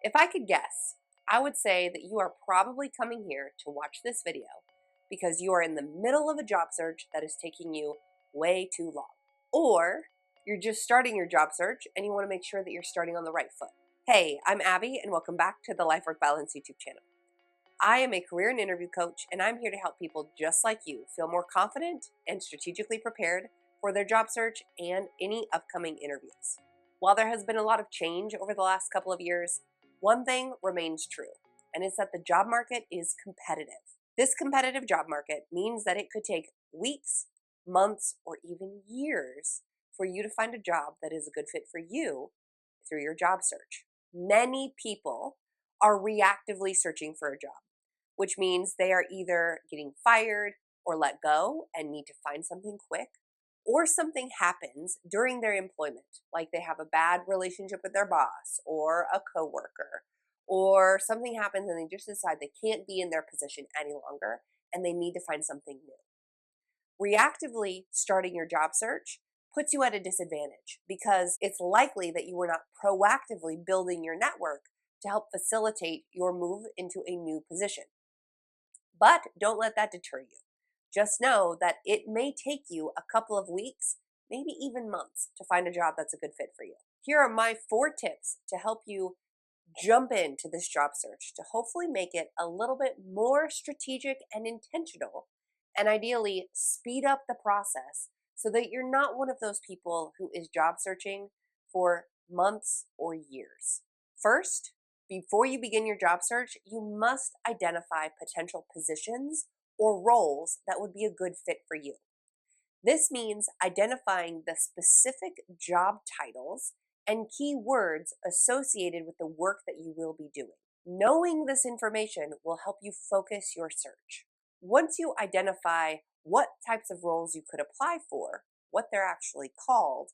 If I could guess, I would say that you are probably coming here to watch this video because you are in the middle of a job search that is taking you way too long. Or you're just starting your job search and you want to make sure that you're starting on the right foot. Hey, I'm Abby and welcome back to the Life Work Balance YouTube channel. I am a career and interview coach and I'm here to help people just like you feel more confident and strategically prepared for their job search and any upcoming interviews. While there has been a lot of change over the last couple of years, one thing remains true, and it's that the job market is competitive. This competitive job market means that it could take weeks, months, or even years for you to find a job that is a good fit for you through your job search. Many people are reactively searching for a job, which means they are either getting fired or let go and need to find something quick, or something happens during their employment, like they have a bad relationship with their boss or a coworker, or something happens and they just decide they can't be in their position any longer and they need to find something new. Reactively starting your job search puts you at a disadvantage because it's likely that you were not proactively building your network to help facilitate your move into a new position. But don't let that deter you. Just know that it may take you a couple of weeks, maybe even months, to find a job that's a good fit for you. Here are my 4 tips to help you jump into this job search to hopefully make it a little bit more strategic and intentional, and ideally speed up the process so that you're not one of those people who is job searching for months or years. First, before you begin your job search, you must identify potential positions or roles that would be a good fit for you. This means identifying the specific job titles and keywords associated with the work that you will be doing. Knowing this information will help you focus your search. Once you identify what types of roles you could apply for, what they're actually called,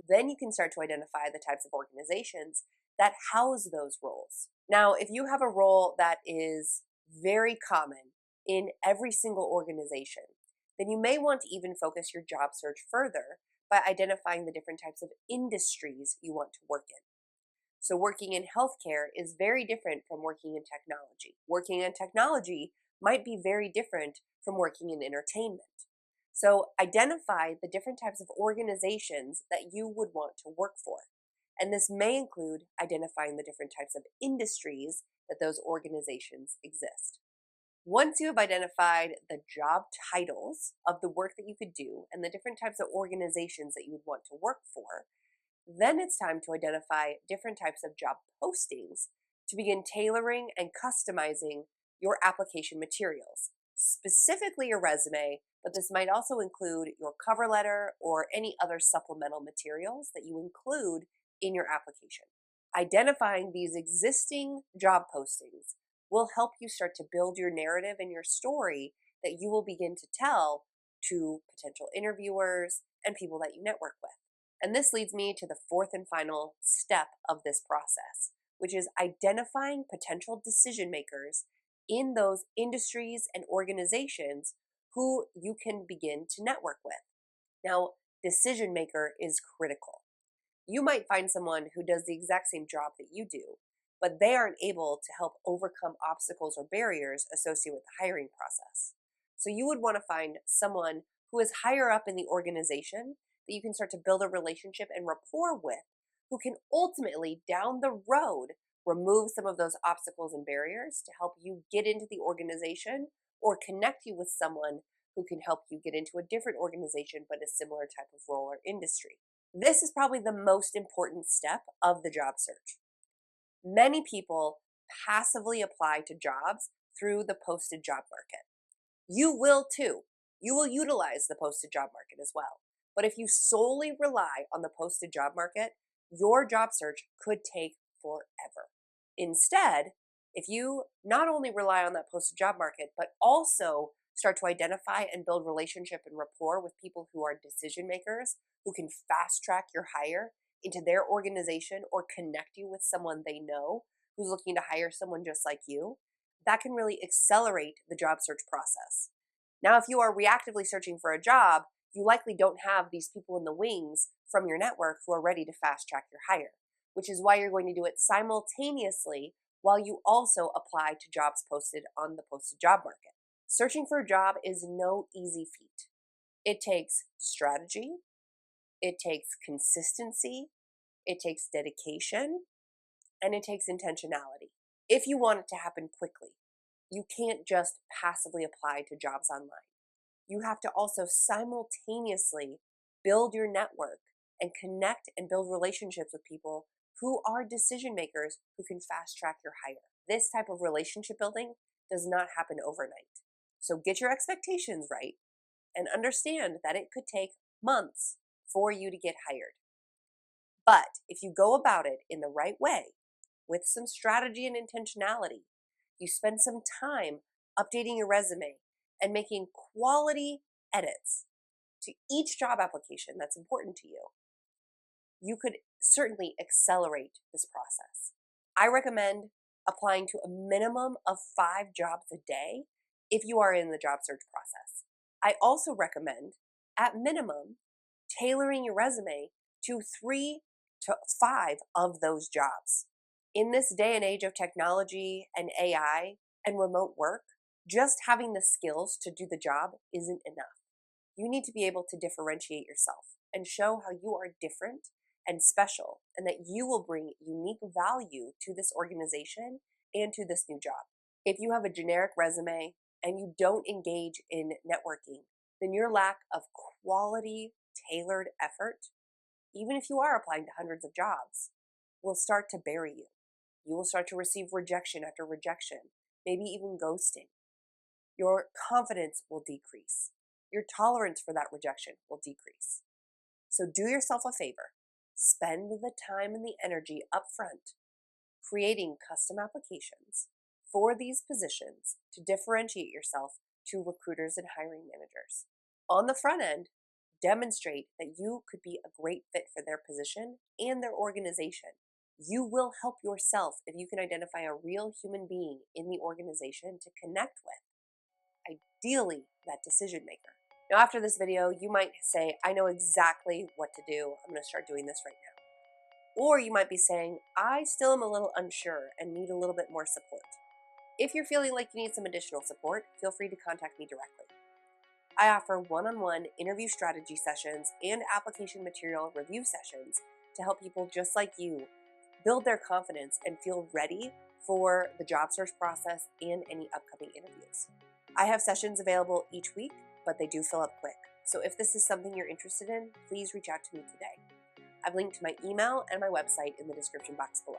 then you can start to identify the types of organizations that house those roles. Now, if you have a role that is very common in every single organization, then you may want to even focus your job search further by identifying the different types of industries you want to work in. So working in healthcare is very different from working in technology. Working in technology might be very different from working in entertainment. So identify the different types of organizations that you would want to work for. And this may include identifying the different types of industries that those organizations exist. Once you have identified the job titles of the work that you could do and the different types of organizations that you would want to work for, then it's time to identify different types of job postings to begin tailoring and customizing your application materials, specifically your resume, but this might also include your cover letter or any other supplemental materials that you include in your application. Identifying these existing job postings will help you start to build your narrative and your story that you will begin to tell to potential interviewers and people that you network with. And this leads me to the 4th and final step of this process, which is identifying potential decision makers in those industries and organizations who you can begin to network with. Now, decision maker is critical. You might find someone who does the exact same job that you do, but they aren't able to help overcome obstacles or barriers associated with the hiring process. So you would want to find someone who is higher up in the organization that you can start to build a relationship and rapport with, who can ultimately, down the road, remove some of those obstacles and barriers to help you get into the organization or connect you with someone who can help you get into a different organization but a similar type of role or industry. This is probably the most important step of the job search. Many people passively apply to jobs through the posted job market. You will too. You will utilize the posted job market as well. But if you solely rely on the posted job market, your job search could take forever. Instead, if you not only rely on that posted job market, but also start to identify and build relationship and rapport with people who are decision makers, who can fast track your hire into their organization or connect you with someone they know who's looking to hire someone just like you, that can really accelerate the job search process. Now, if you are reactively searching for a job, you likely don't have these people in the wings from your network who are ready to fast track your hire. which is why you're going to do it simultaneously while you also apply to jobs posted on the posted job market. Searching for a job is no easy feat. It takes strategy, it takes consistency, it takes dedication, and it takes intentionality. If you want it to happen quickly, you can't just passively apply to jobs online. You have to also simultaneously build your network and connect and build relationships with people who are decision makers who can fast track your hire. This type of relationship building does not happen overnight. So get your expectations right and understand that it could take months for you to get hired. But if you go about it in the right way, with some strategy and intentionality, you spend some time updating your resume and making quality edits to each job application that's important to you, you could certainly accelerate this process. I recommend applying to a minimum of 5 jobs a day if you are in the job search process. I also recommend, at minimum, tailoring your resume to 3 to 5 of those jobs. In this day and age of technology and AI and remote work, just having the skills to do the job isn't enough. You need to be able to differentiate yourself and show how you are different and special, and that you will bring unique value to this organization and to this new job. If you have a generic resume and you don't engage in networking, then your lack of quality, tailored effort, even if you are applying to hundreds of jobs, will start to bury you. You will start to receive rejection after rejection, maybe even ghosting. Your confidence will decrease. Your tolerance for that rejection will decrease. So do yourself a favor. Spend the time and the energy up front creating custom applications for these positions to differentiate yourself to recruiters and hiring managers. On the front end, demonstrate that you could be a great fit for their position and their organization. You will help yourself if you can identify a real human being in the organization to connect with, ideally that decision maker. Now, after this video, you might say, I know exactly what to do. I'm going to start doing this right now. Or you might be saying, I still am a little unsure and need a little bit more support. If you're feeling like you need some additional support, feel free to contact me directly. I offer one-on-one interview strategy sessions and application material review sessions to help people just like you build their confidence and feel ready for the job search process and any upcoming interviews. I have sessions available each week, but they do fill up quick. So if this is something you're interested in, please reach out to me today. I've linked my email and my website in the description box below.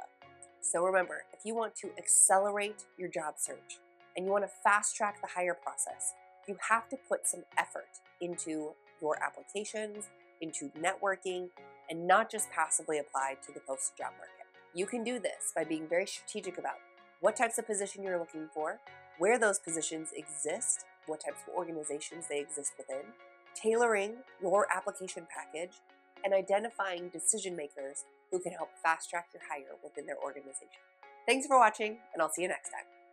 So remember, if you want to accelerate your job search and you want to fast track the hire process, you have to put some effort into your applications, into networking, and not just passively apply to the posted job market. You can do this by being very strategic about what types of position you're looking for, where those positions exist, what types of organizations they exist within, tailoring your application package, and identifying decision makers who can help fast track your hire within their organization. Thanks for watching, and I'll see you next time.